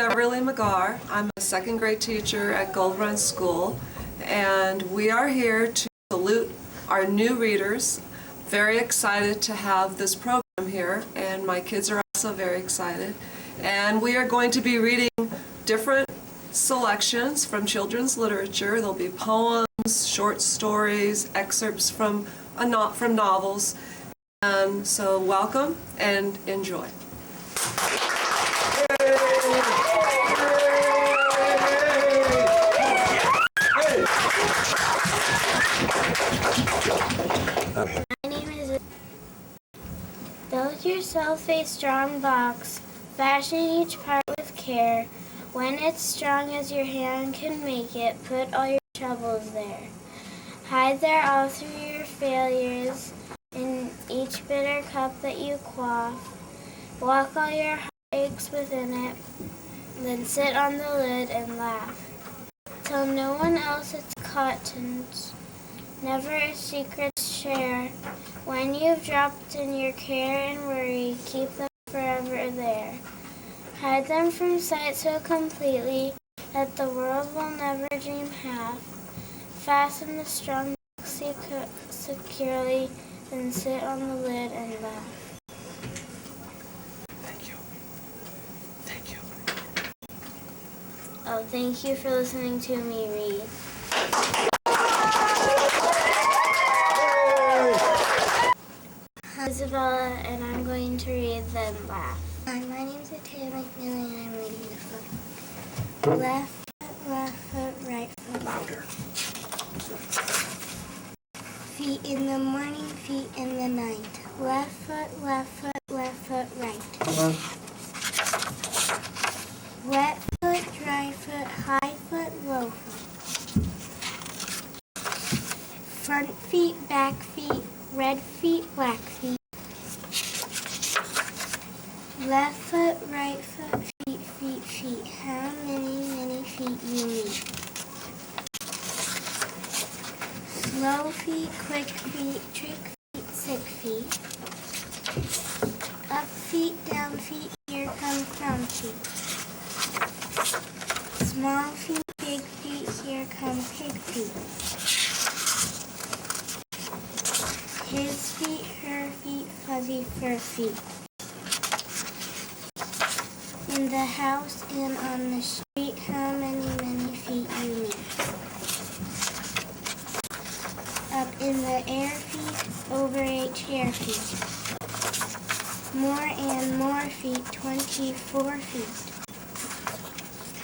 Beverly McGarr. I'm a second grade teacher at Gold Run School, and we are here to salute our new readers. Very excited to have this program here, and my kids are also very excited. And we are going to be reading different selections from children's literature. There'll be poems, short stories, excerpts from novels. And so welcome and enjoy. My name is. Build yourself a strong box, fashion each part with care. When it's strong as your hand can make it, put all your troubles there. Hide there all through your failures, in each bitter cup that you quaff. Lock all your heartaches within it, then sit on the lid and laugh. Tell no one else its contents, never a secret share. When you've dropped in your care and worry, keep them forever there. Hide them from sight so completely that the world will never dream half. Fasten the strong box securely, then sit on the lid and laugh. Thank you. Thank you. Oh, thank you for listening to me read. I'm Isabella, and I'm going to read Then Laugh. Hi, my name is Taylor McNeely, and I'm reading the book. Left foot, right foot. Louder. Feet in the morning, feet in the night. Left foot, right. Wet foot, dry foot, high foot, low foot. Front feet, back feet, red feet, black feet. Left foot, right foot, feet. How many feet you need? Slow feet, quick feet, trick feet, sick feet. Up feet, down feet, here come crown feet. Small feet, big feet, here come pig feet. His feet, her feet, fuzzy fur feet. In the house and on the street, how many feet you need? Up in the air feet, over a chair feet. More and more feet, 24 feet.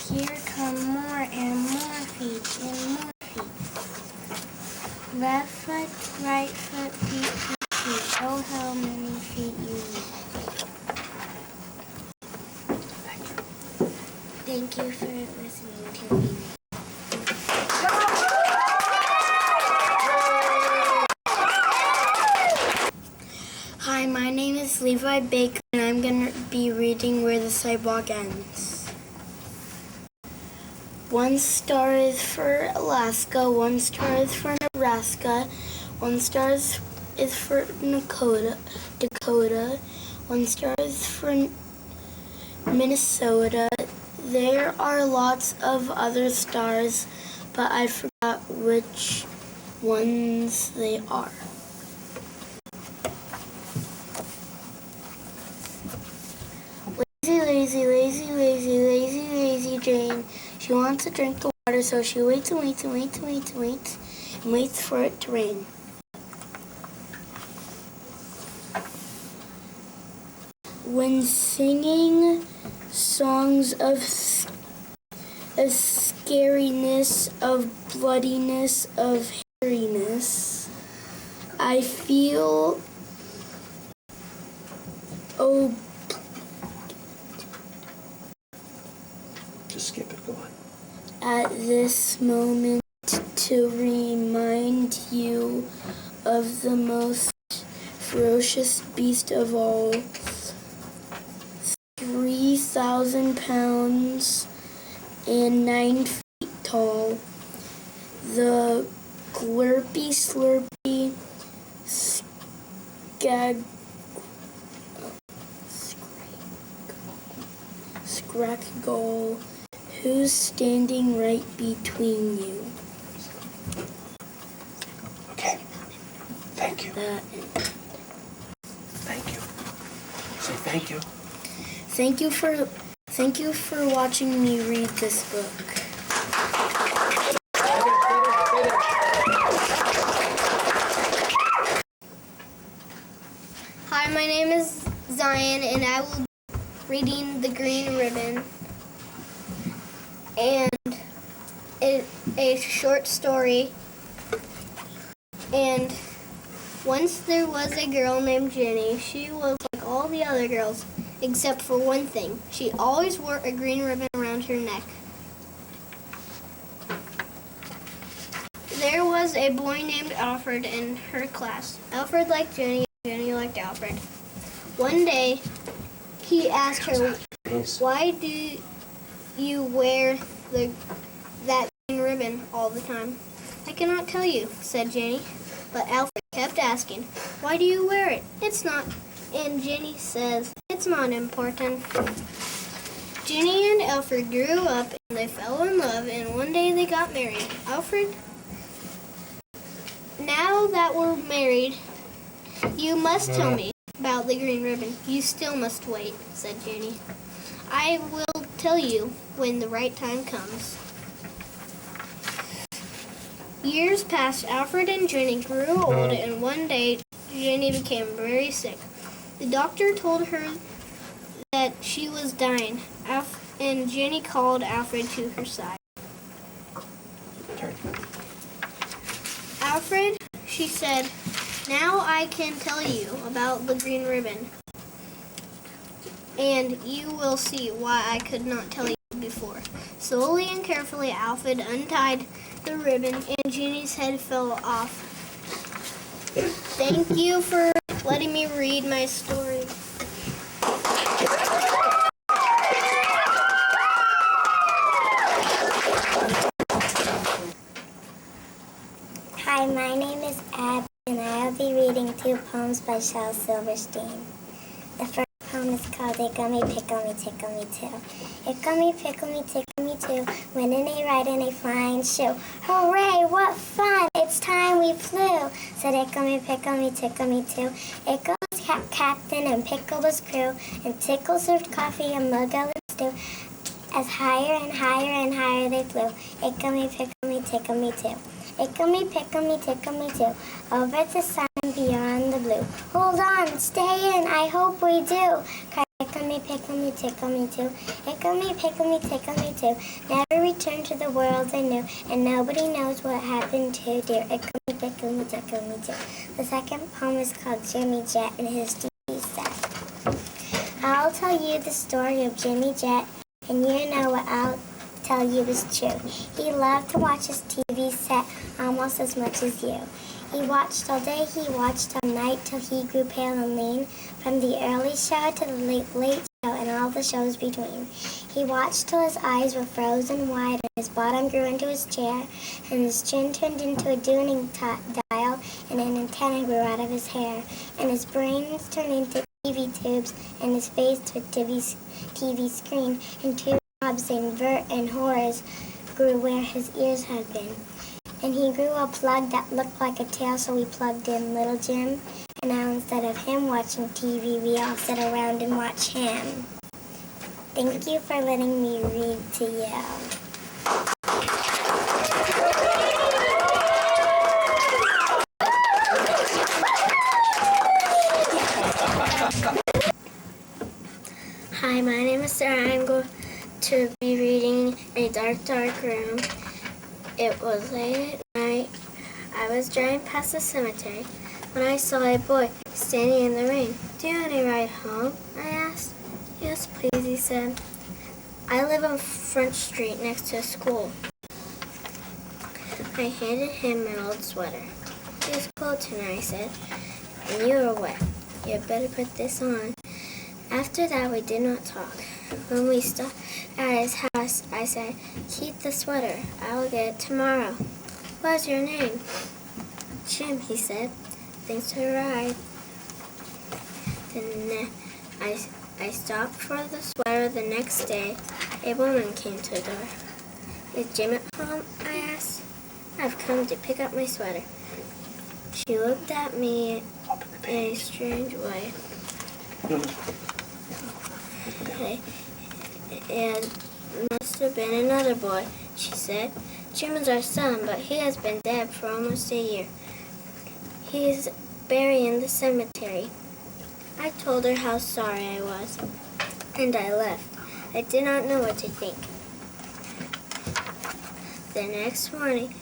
Here come more and more feet and more feet. Left foot, right foot, feet. Oh, how many feet you need. Thank you for listening to me. Hi, my name is Levi Baker, and I'm going to be reading Where the Sidewalk Ends. 1 star is for Alaska, 1 star is for Nebraska, 1 star is for Dakota, 1 star is for Minnesota. There are lots of other stars, but I forgot which ones they are. Lazy Jane. She wants to drink the water, so she waits and waits for it to rain. When singing songs of scariness, of bloodiness, of hairiness, I feel, Just skip it, go on. at this moment to remind you of the most ferocious beast of all, 3,000 pounds and 9 feet tall, the glurpy slurpy scrag rocky goal. Who's standing right between you? Okay. Thank you. That. Thank you. Say thank you. Thank you for watching me read this book. Hi, my name is Zion, and I will be reading The Green Ribbon. And it's a short story. And once there was a girl named Jenny. She was like all the other girls, except for one thing. She always wore a green ribbon around her neck. There was a boy named Alfred in her class. Alfred liked Jenny, and Jenny liked Alfred. One day, he asked her, "Why do you wear that green ribbon all the time?" "I cannot tell you," said Jenny. But Alfred kept asking, "Why do you wear it? It's not..." And Jenny says, "It's not important." Jenny and Alfred grew up and they fell in love, and one day they got married. Alfred, now that we're married, you must tell me about the green ribbon. "You still must wait," said Jenny. "I will tell you when the right time comes." Years passed. Alfred and Jenny grew old, and one day Jenny became very sick. The doctor told her that she was dying, and Jenny called Alfred to her side. "Alfred," she said, "now I can tell you about the green ribbon, and you will see why I could not tell you before." Slowly and carefully, Alfred untied the ribbon, and Jenny's head fell off. Thank you for letting me read my story. Hi, my name is Ab, and I'll be reading 2 poems by Shel Silverstein. The first poem is called Ickle Me, Pickle Me, Tickle Me Too. Ickle me, pickle me, tickle me too, winning a ride in a flying shoe. Hooray, what fun, it's time we flew, said Ickle me, pickle me, tickle me too. Ickle was captain and Pickle was crew, and Tickle served coffee and Muggle and stew. As higher and higher and higher they flew, Ickle me, pickle me, tickle me too. Ickle me, pickle me, tickle me too, over the sun and beyond the blue. Hold on, stay in, I hope we do, cried Ickle me, pickle me, tickle me too. Ickle me, pickle me, tickle me too. Never return to the world anew, and nobody knows what happened to dear Ickle me, pickle me, tickle me too. The second poem is called Jimmy Jet and his TV set. I'll tell you the story of Jimmy Jet, and you know what I'll tell you is true. He loved to watch his TV set almost as much as you. He watched all day, he watched all night, till he grew pale and lean, from the early show to the late show and all the shows between. He watched till his eyes were frozen wide, and his bottom grew into his chair, and his chin turned into a tuning dial, and an antenna grew out of his hair, and his brains turned into TV tubes, and his face to a TV screen, and two knobs and vert and horrors grew where his ears had been. And he grew a plug that looked like a tail, so we plugged in Little Jim. And now instead of him watching TV, we all sit around and watch him. Thank you for letting me read to you. Hi, my name is Sarah. I'm going to be reading A Dark, Dark Room. It was late at night. I was driving past the cemetery when I saw a boy standing in the rain. "Do you want a ride home?" I asked. "Yes, please," he said. "I live on Front Street next to a school." I handed him my old sweater. "It's cold tonight," I said, "and you are wet. You had better put this on." After that, we did not talk. When we stopped at his house, I said, "Keep the sweater. I will get it tomorrow." "What's your name?" "Jim," he said. "Thanks for the ride." Then I stopped for the sweater the next day, a woman came to the door. "Is Jim at home?" I asked. "I've come to pick up my sweater." She looked at me in a strange way. "It must have been another boy," she said. "Jim is our son, but he has been dead for almost a year. He is buried in the cemetery." I told her how sorry I was, and I left. I did not know what to think. The next morning,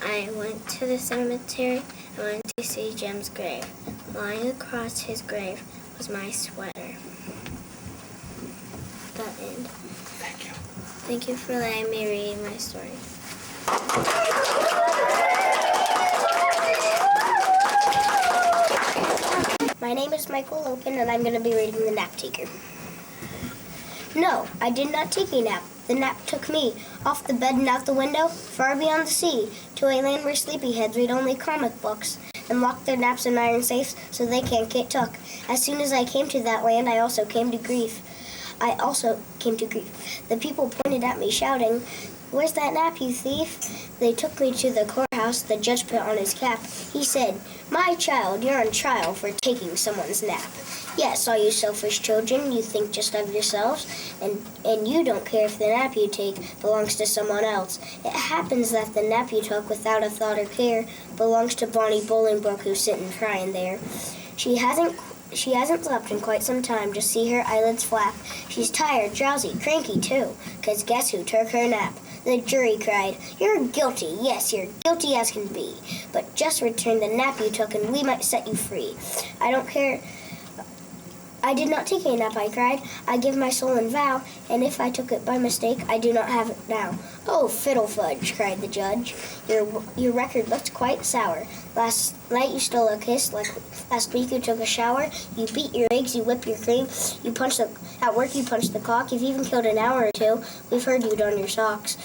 I went to the cemetery and went to see Jim's grave. Lying across his grave was my sweater. The end. Thank you. Thank you for letting me read my story. My name is Michael Lopin, and I'm going to be reading The Nap Taker. No, I did not take a nap. The nap took me, off the bed and out the window, far beyond the sea, to a land where sleepyheads read only comic books, and lock their naps in iron safes so they can't get took. As soon as I came to that land, I also came to grief. The people pointed at me, shouting, "Where's that nap, you thief?" They took me to the courthouse. The judge put on his cap. He said, "My child, you're on trial for taking someone's nap. Yes, all you selfish children, you think just of yourselves, and you don't care if the nap you take belongs to someone else. It happens that the nap you took without a thought or care belongs to Bonnie Bolingbroke, who's sitting crying there. She hasn't slept in quite some time. Just see her eyelids flap. She's tired, drowsy, cranky too, 'cause guess who took her nap?" The jury cried, "You're guilty. Yes, you're guilty as can be. But just return the nap you took and we might set you free." "I don't care. I did not take a nap," I cried. "I give my soul and vow, and if I took it by mistake, I do not have it now." "Oh, fiddle fudge," cried the judge. Your record looked quite sour. Last night you stole a kiss, like last week you took a shower. You beat your eggs, you whip your cream, at work you punched the clock. You've even killed an hour or two. We've heard you darn your socks.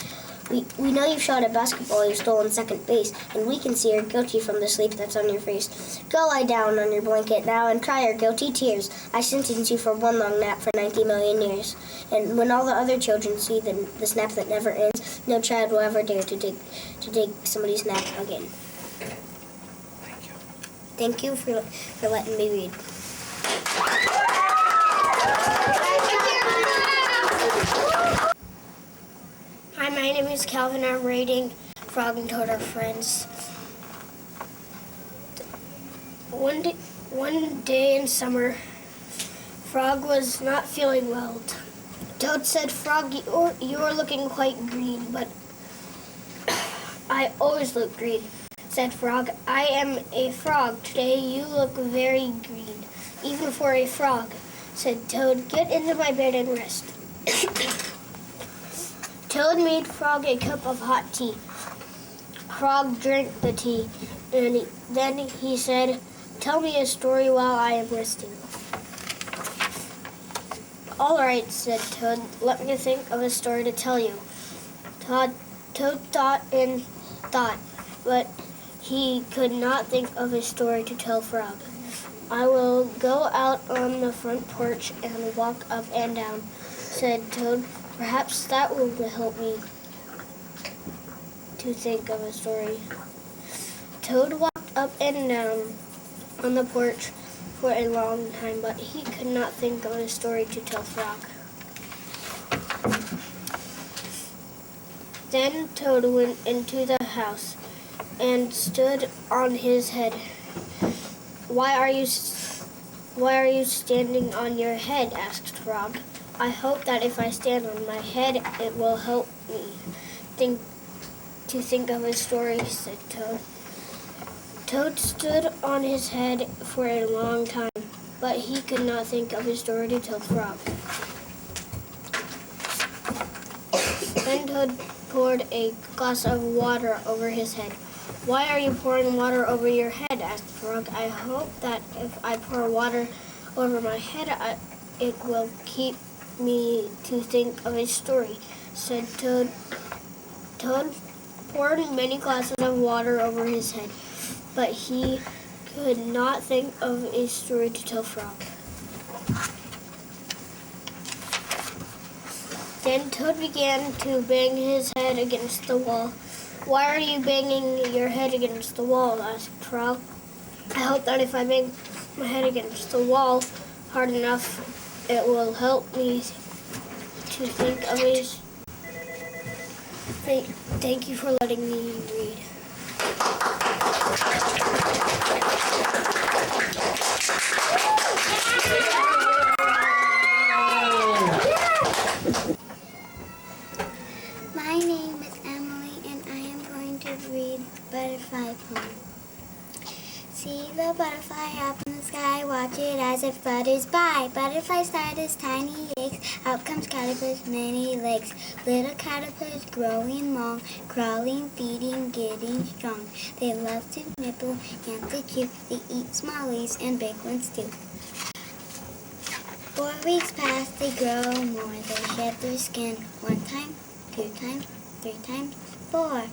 We know you've shot a basketball, you've stolen second base, and we can see you're guilty from the sleep that's on your face. Go lie down on your blanket now and cry your guilty tears. I sentence you for one long nap for 90 million years. And when all the other children see this nap that never ends, no child will ever dare to take somebody's nap again." Thank you. Thank you for letting me read. Hi, my name is Calvin. I'm reading Frog and Toad Are Friends. One day in summer, Frog was not feeling well. Toad said, "Frog, you're looking quite green," but "I always look green," said Frog. "I am a frog. Today you look very green, even for a frog," said Toad. "Get into my bed and rest." Toad made Frog a cup of hot tea. Frog drank the tea, and then he said, "Tell me a story while I am resting." "All right," said Toad. "Let me think of a story to tell you." Toad thought and thought, but he could not think of a story to tell Frog. "I will go out on the front porch and walk up and down," said Toad. "Perhaps that will help me to think of a story." Toad walked up and down on the porch for a long time, but he could not think of a story to tell Frog. Then Toad went into the house and stood on his head. Why are you standing on your head?" asked Frog. "I hope that if I stand on my head, it will help me think of a story," said Toad. Toad stood on his head for a long time, but he could not think of a story to tell Frog. Then Toad poured a glass of water over his head. "Why are you pouring water over your head?" asked Frog. "I hope that if I pour water over my head, it will keep me to think of a story," said Toad. Toad poured many glasses of water over his head, but he could not think of a story to tell Frog. Then Toad began to bang his head against the wall. Why are you banging your head against the wall? Asked Frog. I hope that if I bang my head against the wall hard enough, it will help me to think of ways. Thank you for letting me read. My name is Emily, and I am going to read Butterfly Poem. See the butterfly up in the sky, watch it as it flutters by. Butterfly start as tiny eggs, out comes caterpillars, many legs. Little caterpillars growing long, crawling, feeding, getting strong. They love to nibble and to chew, they eat small leaves and big ones too. 4 weeks pass, they grow more, they shed their skin 1 time, 2 times, 3 times, 4.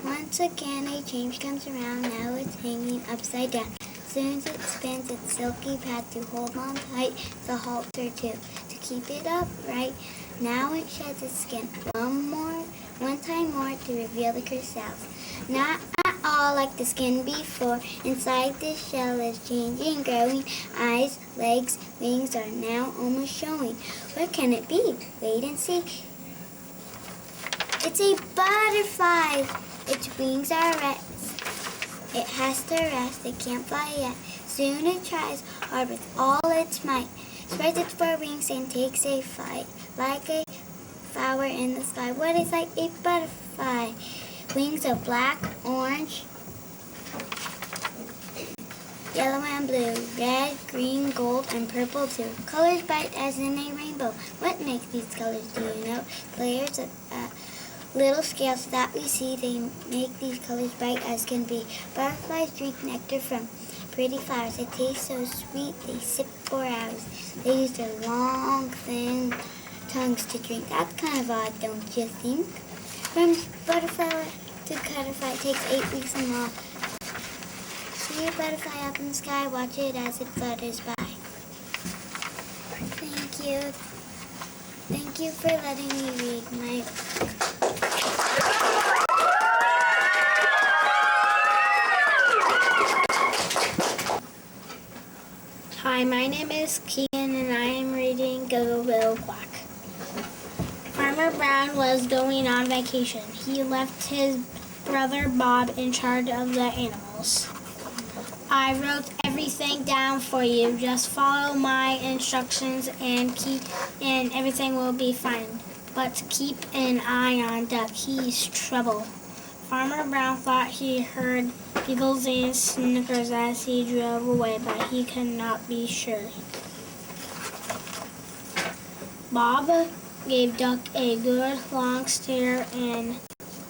Once again a change comes around, now it's hanging upside down. Soon as it spins its silky pad to hold on tight, the halter too, to keep it upright. Now it sheds its skin one time more to reveal the chrysalis. Not at all like the skin before, inside the shell is changing, growing. Eyes, legs, wings are now almost showing. What can it be? Wait and see. It's a butterfly. Its wings are red. It has to rest. It can't fly yet. Soon it tries hard with all its might. Spreads its 4 wings and takes a flight. Like a flower in the sky. What is like a butterfly? Wings of black, orange, yellow and blue, red, green, gold, and purple too. Colors bright as in a rainbow. What makes these colors, do you know? Layers of little scales that we see, they make these colors bright as can be. Butterflies drink nectar from pretty flowers. It tastes so sweet, they sip for hours. They use their long, thin tongues to drink. That's kind of odd, don't you think? From butterfly to butterfly takes 8 weeks and more. See a butterfly up in the sky, watch it as it flutters by. Thank you. Thank you for letting me read my Hi, my name is Keegan and I am reading Go Go Quack. Farmer Brown was going on vacation. He left his brother Bob in charge of the animals. I wrote everything down for you. Just follow my instructions and everything will be fine. But keep an eye on Duck. He's trouble. Farmer Brown thought he heard giggles and snickers as he drove away, but he could not be sure. Bob gave Duck a good long stare and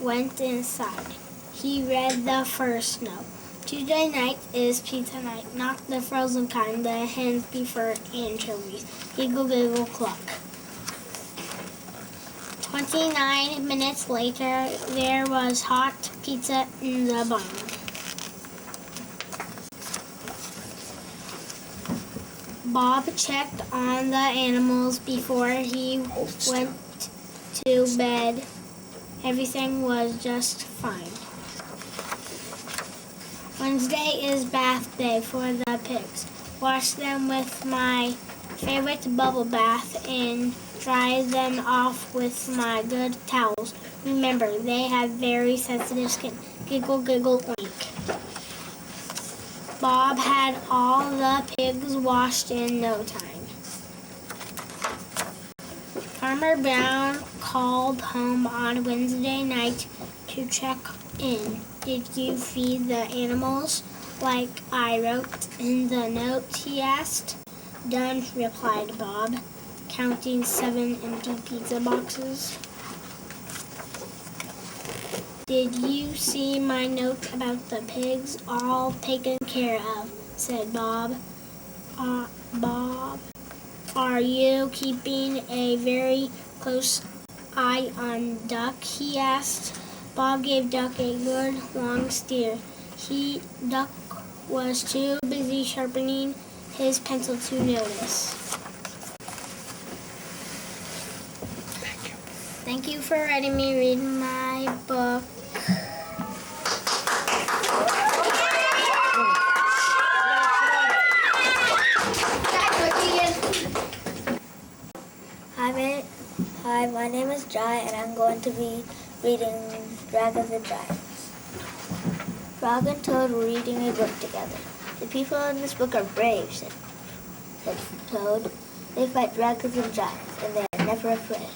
went inside. He read the first note. Tuesday night is pizza night, not the frozen kind, the hens prefer anchovies. Giggle, giggle, cluck. 29 minutes later, there was hot pizza in the barn. Bob checked on the animals before he went to bed. Everything was just fine. Wednesday is bath day for the pigs. Wash them with my favorite bubble bath and dry them off with my good towels. Remember, they have very sensitive skin. Giggle, giggle, oink. Bob had all the pigs washed in no time. Farmer Brown called home on Wednesday night to check in. Did you feed the animals like I wrote in the note, he asked. Done, replied Bob, counting 7 empty pizza boxes. Did you see my note about the pigs? All taken care of, said Bob. Bob, are you keeping a very close eye on Duck? He asked. Bob gave Duck a good long stare. Duck was too busy sharpening his pencil to notice. Thank you. Thank you for letting me read my book. Hi, my name is Jai, and I'm going to be reading Dragons and Giants. Frog and Toad were reading a book together. The people in this book are brave, said Toad. They fight dragons and giants, and they are never afraid.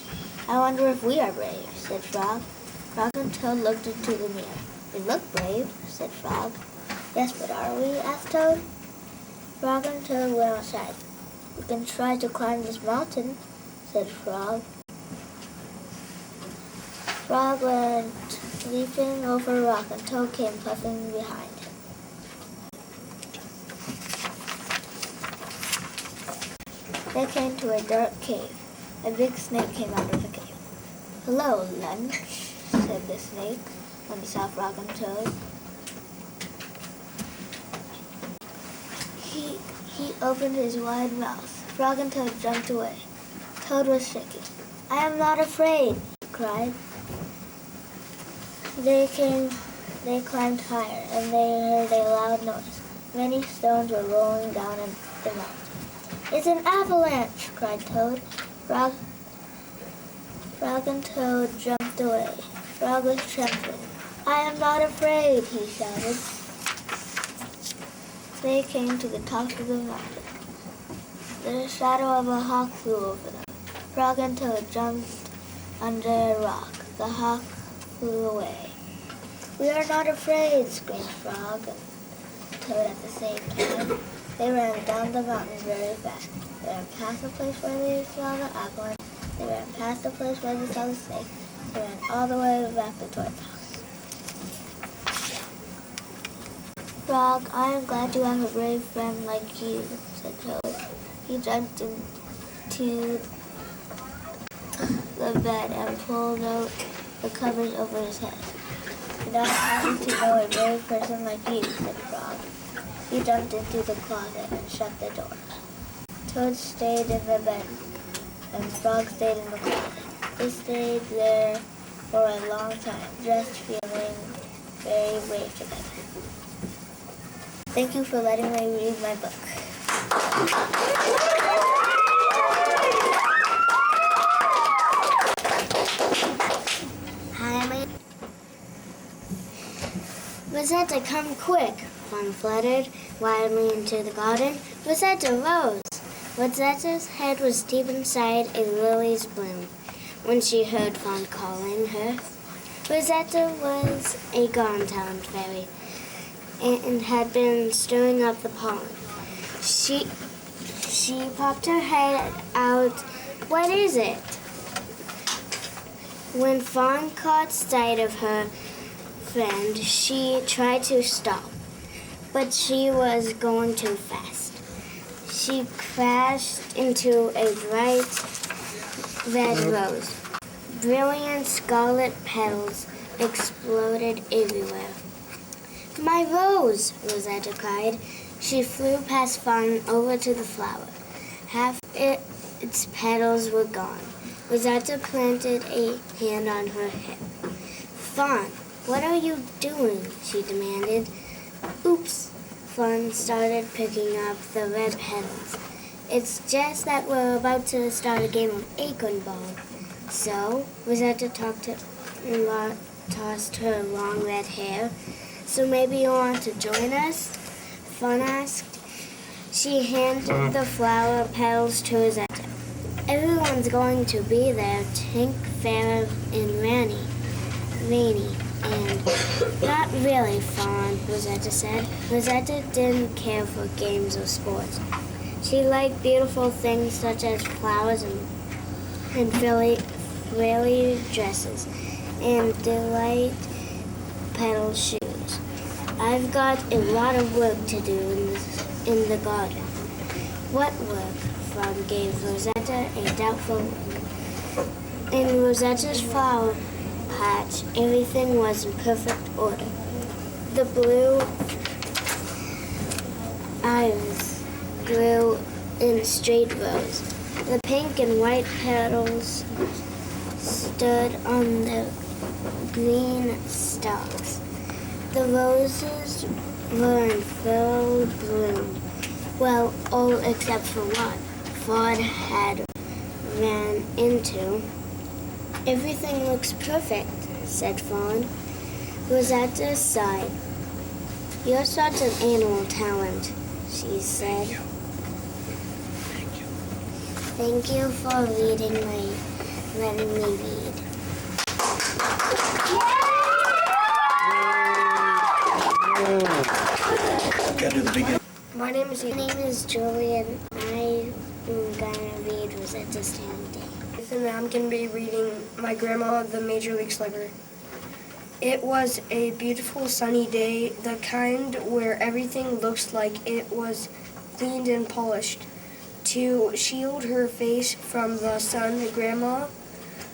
I wonder if we are brave, said Frog. Frog and Toad looked into the mirror. We look brave, said Frog. Yes, but are we? Asked Toad. Frog and Toad went outside. We can try to climb this mountain, said Frog. Frog went leaping over a rock, and Toad came puffing behind him. They came to a dark cave. A big snake came out of the cave. Hello, lunch, said the snake when he saw Frog and Toad. He opened his wide mouth. Frog and Toad jumped away. Toad was shaking. I am not afraid, he cried. They climbed higher, and they heard a loud noise. Many stones were rolling down the mountain. It's an avalanche, cried Toad. Frog and Toad jumped away. Frog was trembling. I am not afraid, he shouted. They came to the top of the mountain. The shadow of a hawk flew over them. Frog and Toad jumped under a rock. The hawk flew away. We are not afraid, screamed Frog and Toad at the same time. They ran down the mountain very fast. They ran past the place where they saw the avalanche. They ran past the place where they saw the snake. They ran all the way back to Toad's house. Frog, I am glad you have a brave friend like you, said Toad. He jumped into the bed and pulled out the covers over his head. And I'm happy to know a brave person like you, said Frog. He jumped into the closet and shut the door. Toad stayed in the bed, and Frog stayed in the closet. They stayed there for a long time, just feeling very brave together. Thank you for letting me read my book. Rosetta, come quick, Fawn fluttered wildly into the garden. Rosetta rose. Rosetta's head was deep inside a lily's bloom when she heard Fawn calling her. Rosetta was a gone-town fairy and had been stirring up the pollen. She popped her head out. What is it? When Fawn caught sight of her friend, she tried to stop, but she was going too fast. She crashed into a bright red rose. Brilliant scarlet petals exploded everywhere. My rose, Rosetta cried. She flew past Fawn over to the flower. Half its petals were gone. Rosetta planted a hand on her hip. Fawn, what are you doing? She demanded. Oops. Fawn started picking up the red petals. It's just that we're about to start a game of acorn ball. So, Rosetta tossed her long red hair. So maybe you want to join us? Fawn asked. She handed the flower petals to Rosetta. Everyone's going to be there. Tink, Farrah, and Rainy. And not really, Fawn, Rosetta said. Rosetta didn't care for games or sports. She liked beautiful things such as flowers and frilly dresses and delight petal shoes. I've got a lot of work to do in the garden. What work? Frog gave Rosetta a doubtful look. In Rosetta's flower patch, everything was in perfect order. The blue iris grew in straight rows. The pink and white petals stood on the green stalks. The roses were in full bloom. Well, all except for one Ford had ran into. Everything looks perfect, said Fawn, who was at his side. You're such an animal talent, she said. Thank you for letting me read. Gotta do the beginning. My name is My name is Julian. I'm gonna read Rosetta Stone Day. Ethan, and I'm going to be reading My Grandma, the Major League Slugger. It was a beautiful sunny day, the kind where everything looks like it was cleaned and polished. To shield her face from the sun, Grandma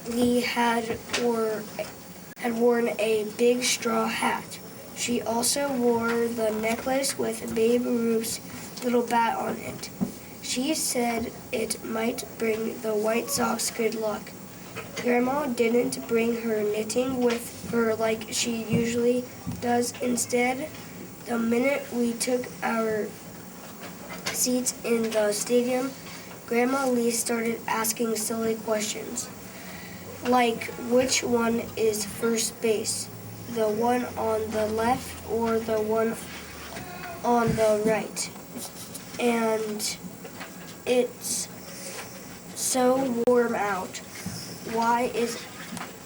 Lee had worn a big straw hat. She also wore the necklace with Babe Ruth's little bat on it. She said it might bring the White Sox good luck. Grandma didn't bring her knitting with her like she usually does. Instead, the minute we took our seats in the stadium, Grandma Lee started asking silly questions. Like, which one is first base? The one on the left or the one on the right? And it's so warm out. Why is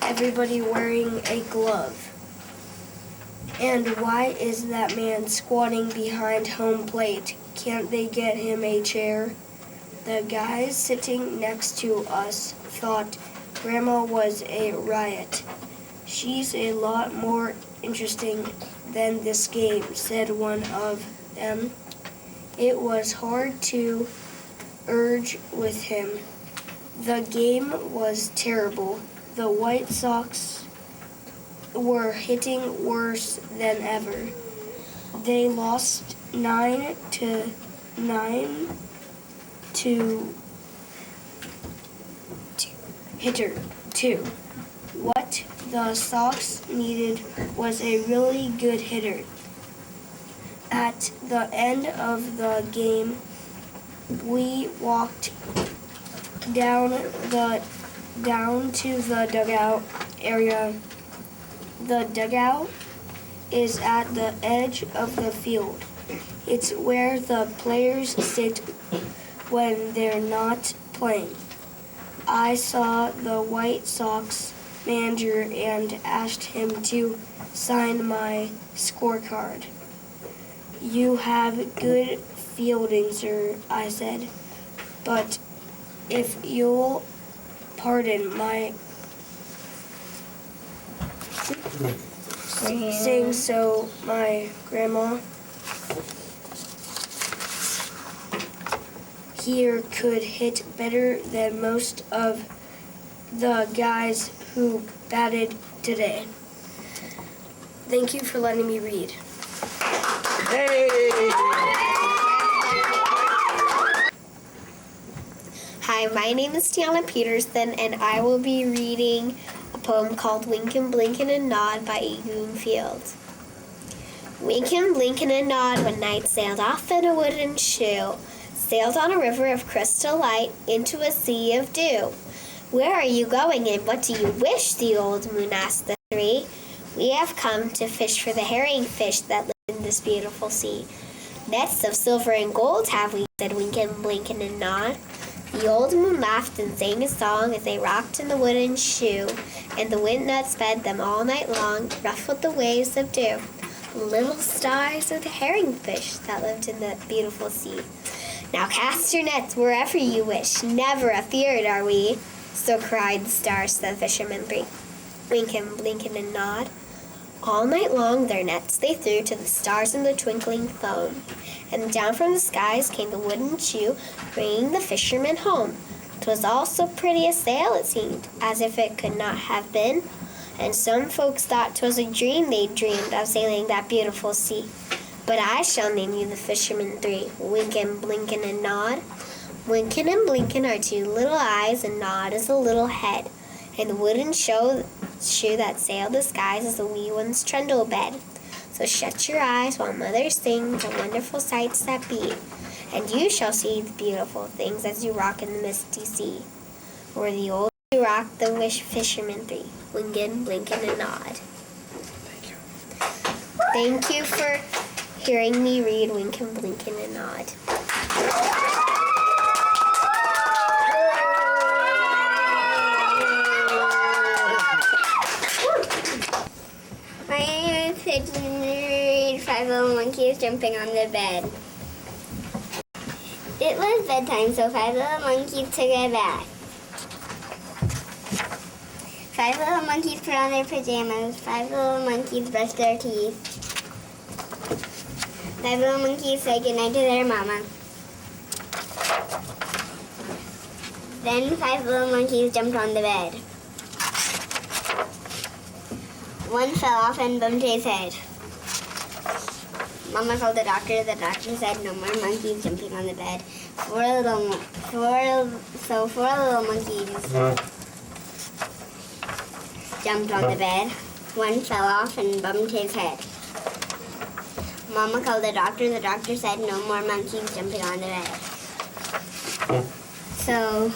everybody wearing a glove? And why is that man squatting behind home plate? Can't they get him a chair? The guys sitting next to us thought Grandma was a riot. She's a lot more interesting than this game, said one of them. It was hard to urge with him. The game was terrible. The White Sox were hitting worse than ever. They lost 9-2 to hitter 2. What the Sox needed was a really good hitter. At the end of the game, we walked down to the dugout area. The dugout is at the edge of the field. It's where the players sit when they're not playing. I saw the White Sox manager and asked him to sign my scorecard. You have good fielding, sir, I said, but if you'll pardon my saying so, my grandma here could hit better than most of the guys who batted today. Thank you for letting me read. Hi, my name is Tiana Peterson, and I will be reading a poem called Winkin', Blinkin' and Nod by Egoon Fields. Winkin', blinkin' and nod when night sailed off in a wooden shoe, sailed on a river of crystal light into a sea of dew. Where are you going and what do you wish? The old moon asked the three. We have come to fish for the herring fish that live in this beautiful sea. Nets of silver and gold have we, said Winkin', Blinkin' and Nod. The old moon laughed and sang a song as they rocked in the wooden shoe, and the wind nuts fed them all night long, ruffled the waves of dew. Little stars of the herring fish that lived in the beautiful sea. Now cast your nets wherever you wish, never afeard are we. So cried the stars to the fishermen three. Winkin', Blinkin' and Nod. All night long their nets they threw to the stars in the twinkling foam, and down from the skies came the wooden shoe, bringing the fishermen home. 'Twas all so pretty a sail it seemed, as if it could not have been, and some folks thought 'twas a dream they'd dreamed of sailing that beautiful sea. But I shall name you the fishermen three, Winkin', Blinkin' and Nod. Winkin' and Blinkin' are two little eyes, and Nod is a little head. and the wooden shoe that sailed the skies is the wee one's trundle bed. So shut your eyes while Mother sings the wonderful sights that be, and you shall see the beautiful things as you rock in the misty sea, where the old rock the fishermen three, winking, blinking, and nod. Thank you. Thank you for hearing me read Winkin', Blinkin', and Nod. My name is Pigeon and I read Five Little Monkeys Jumping on the Bed. It was bedtime, so five little monkeys took a bath. Five little monkeys put on their pajamas. Five little monkeys brushed their teeth. Five little monkeys said goodnight to their mama. Then five little monkeys jumped on the bed. One fell off and bumped his head. Mama called the doctor. The doctor said no more monkeys jumping on the bed. Four little monkeys jumped on the bed. One fell off and bumped his head. Mama called the doctor. The doctor said no more monkeys jumping on the bed. So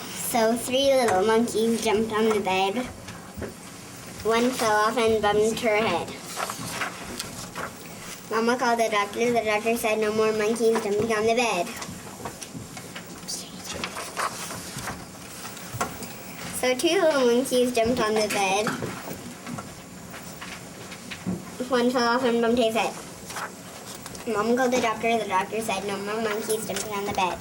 three little monkeys jumped on the bed. One fell off and bumped her head. Mama called the doctor. The doctor said no more monkeys jumping on the bed. So two little monkeys jumped on the bed. One fell off and bumped his head. Mama called the doctor. The doctor said no more monkeys jumping on the bed.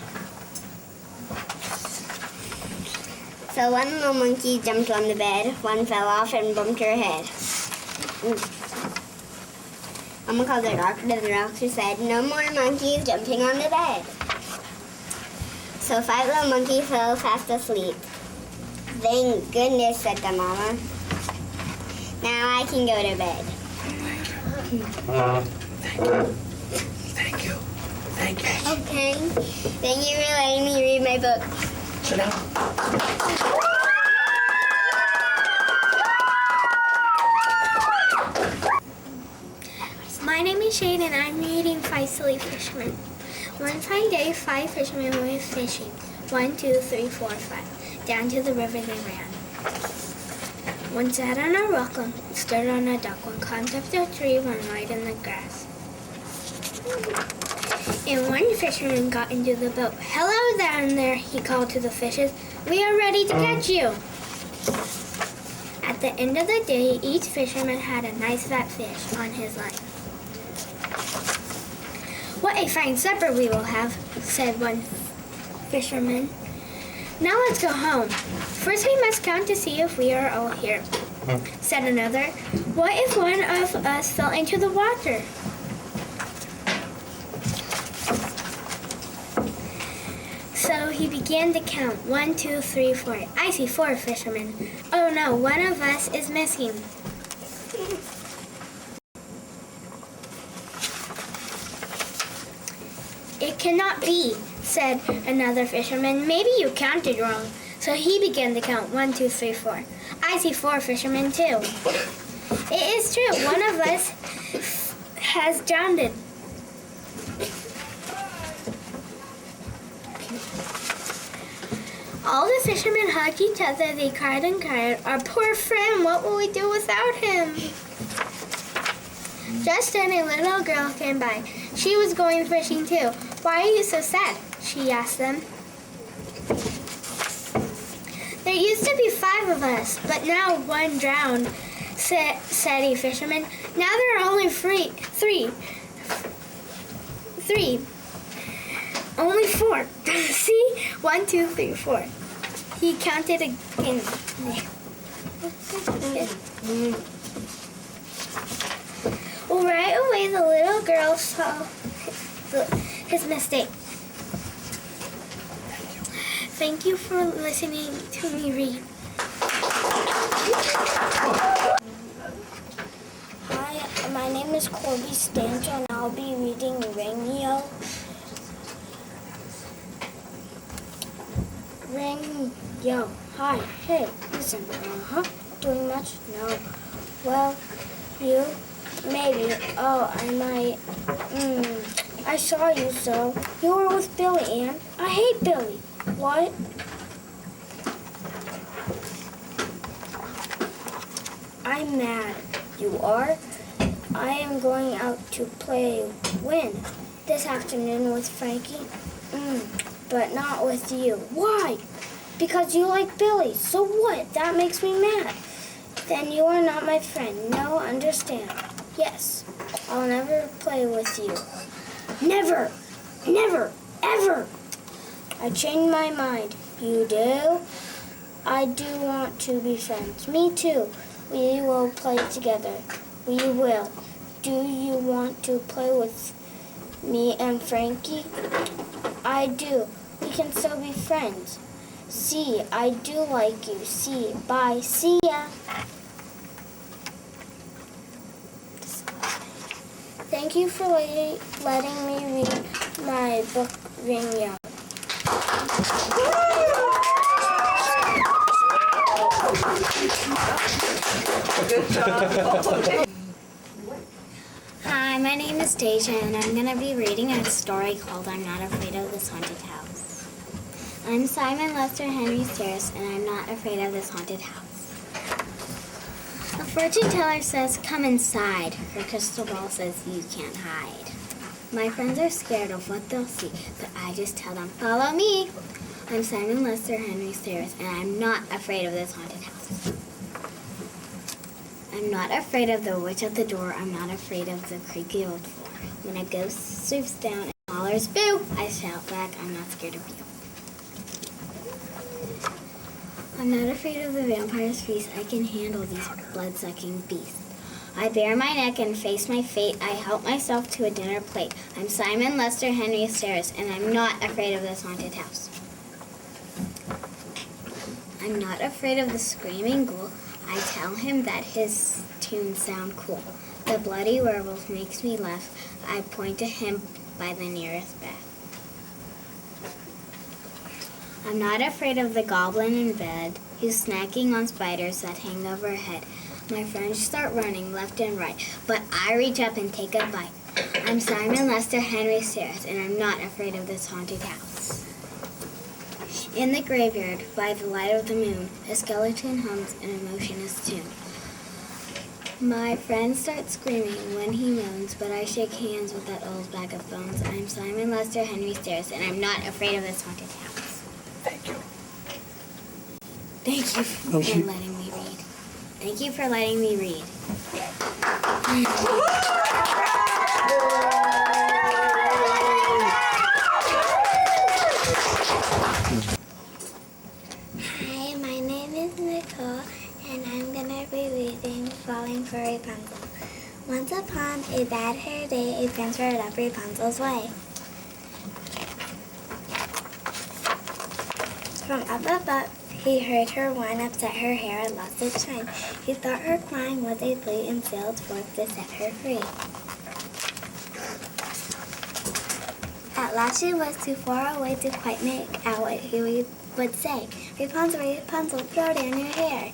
So one little monkey jumped on the bed. One fell off and bumped her head. Mama called the doctor. The doctor said no more monkeys jumping on the bed. So five little monkeys fell fast asleep. Thank goodness, said the mama. Now I can go to bed. Thank you. Thank you. Okay. Thank you for letting me read my book. Sit down. My name is Shane and I'm reading Five Silly Fishermen. One fine day, five fishermen went fishing. 1, 2, 3, 4, 5. Down to the river they ran. One sat on a rock, one stood on a dock, one climbed up the tree, one lied in the grass. And one fisherman got into the boat. Hello down there, he called to the fishes. We are ready to catch you. At the end of the day, each fisherman had a nice fat fish on his line. What a fine supper we will have, said one fisherman. Now let's go home. First we must count to see if we are all here, said another. What if one of us fell into the water? So he began to count. 1, 2, 3, 4. I see 4 fishermen. Oh no, one of us is missing. It cannot be, said another fisherman. Maybe you counted wrong. So he began to count. 1, 2, 3, 4. I see 4 fishermen too. It is true. One of us has drowned. All the fishermen hugged each other. They cried and cried. Our poor friend, what will we do without him? Just then a little girl came by. She was going fishing too. Why are you so sad? She asked them. There used to be 5 of us, but now one drowned, said a fisherman. Now there are only 3. Only 4. See? 1, 2, 3, 4. He counted again. Well, right away the little girl saw his mistake. Thank you for listening to me read. Hi, my name is Corby Stancho and I'll be reading Ringio. Ringio. Hi. Hey, listen. Doing much? No. Well, you? Maybe. Oh, I might. I saw you, so. You were with Billy, Ann. I hate Billy. What? I'm mad. You are? I am going out to play. When? This afternoon with Frankie. But not with you. Why? Because you like Billy. So what? That makes me mad. Then you are not my friend. No, understand. Yes, I'll never play with you. Never! Never! Ever! I changed my mind. You do? I do want to be friends. Me too. We will play together. We will. Do you want to play with me and Frankie? I do. We can still be friends. See, I do like you. See, bye. See ya. Thank you for letting me read my book, Ring Young. Good job. Hi, my name is Deja, and I'm going to be reading a story called I'm Not Afraid of This Haunted House. I'm Simon Lester Henry Stairs, and I'm not afraid of this haunted house. A fortune teller says, come inside. Her crystal ball says, you can't hide. My friends are scared of what they'll see, but I just tell them, follow me. I'm Simon Lester Henry Stairs, and I'm not afraid of this haunted house. I'm not afraid of the witch at the door. I'm not afraid of the creaky old floor. When a ghost swoops down and hollers, boo, I shout back, I'm not scared of you. I'm not afraid of the vampire's feast. I can handle these blood-sucking beasts. I bare my neck and face my fate. I help myself to a dinner plate. I'm Simon Lester Henry Stairs, and I'm not afraid of this haunted house. I'm not afraid of the screaming ghoul. I tell him that his tunes sound cool. The bloody werewolf makes me laugh. I point to him by the nearest bed. I'm not afraid of the goblin in bed, who's snacking on spiders that hang overhead. My friends start running left and right, but I reach up and take a bite. I'm Simon Lester Henry Stairs, and I'm not afraid of this haunted house. In the graveyard, by the light of the moon, a skeleton hums in a motionless tune. My friend starts screaming when he moans, but I shake hands with that old bag of bones. I'm Simon Lester Henry Stairs, and I'm not afraid of this haunted house. Thank you. Thank you for letting me read. Thank you for letting me read. Hi, my name is Nicole, and I'm gonna be reading Falling for Rapunzel. Once upon a bad-haired day, a prince rode up Rapunzel's way. From up above, he heard her whine, upset her hair, and lost its shine. He thought her crying was a plea and sailed forth to set her free. At last she was too far away to quite make out what he would say. Rapunzel, Rapunzel, throw down your hair.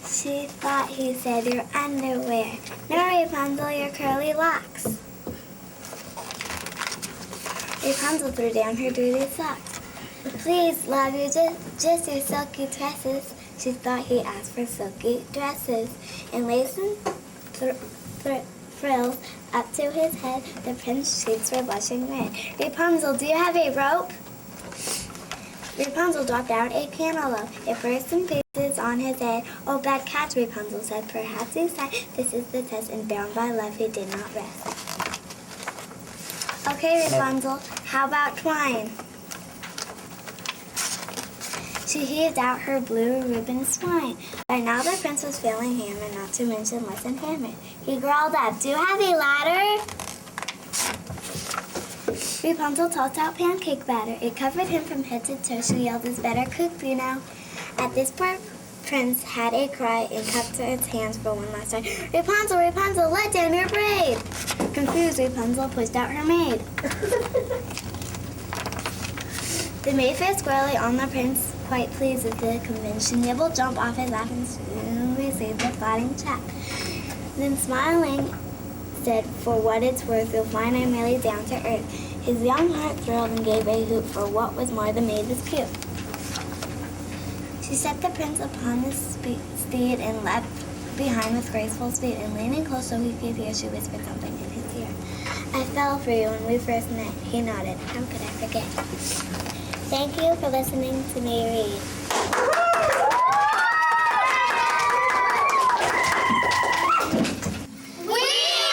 She thought he said your underwear. No, Rapunzel, your curly locks. Rapunzel threw down her dirty socks. Please, love you, just your silky tresses. She thought he asked for silky dresses. And lace and frills up to his head, the prince's cheeks were blushing red. Rapunzel, do you have a rope? Rapunzel dropped down a cantaloupe. It burst in pieces on his head. Oh, bad catch, Rapunzel said. Perhaps he said, this is the test, and bound by love he did not rest. Okay, Rapunzel, how about twine? She heaved out her blue ribbon twine. By now the prince was feeling hammered, not to mention less than hammered. He growled up, do you have a ladder? Rapunzel tossed out pancake batter. It covered him from head to toe. She yelled, it's better cooked, you know. At this poor prince had a cry and cupped his hands for one last time. Rapunzel, Rapunzel, let down your braid. Confused, Rapunzel pushed out her maid. The Mayfair squirrel lay on the prince, quite pleased with the convention. Nibble jumped off his lap and soon received a flattering check. Then smiling, said, "For what it's worth, you'll find I'm really down to earth." His young heart thrilled and gave a hoot, for what was more, the maid was cute. She set the prince upon his steed and leapt behind with graceful speed, and leaning close so he could hear, she whispered something in his ear. "I fell for you when we first met." He nodded. "How could I forget?" Thank you for listening to me read. We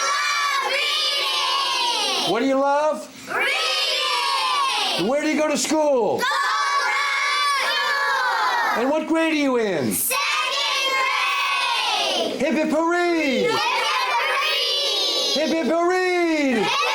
love reading! What do you love? Reading! Where do you go to school? Go Run! And what grade are you in? Second grade! Hip hip hooray! Hip hip hooray! Hip hip hooray! Hip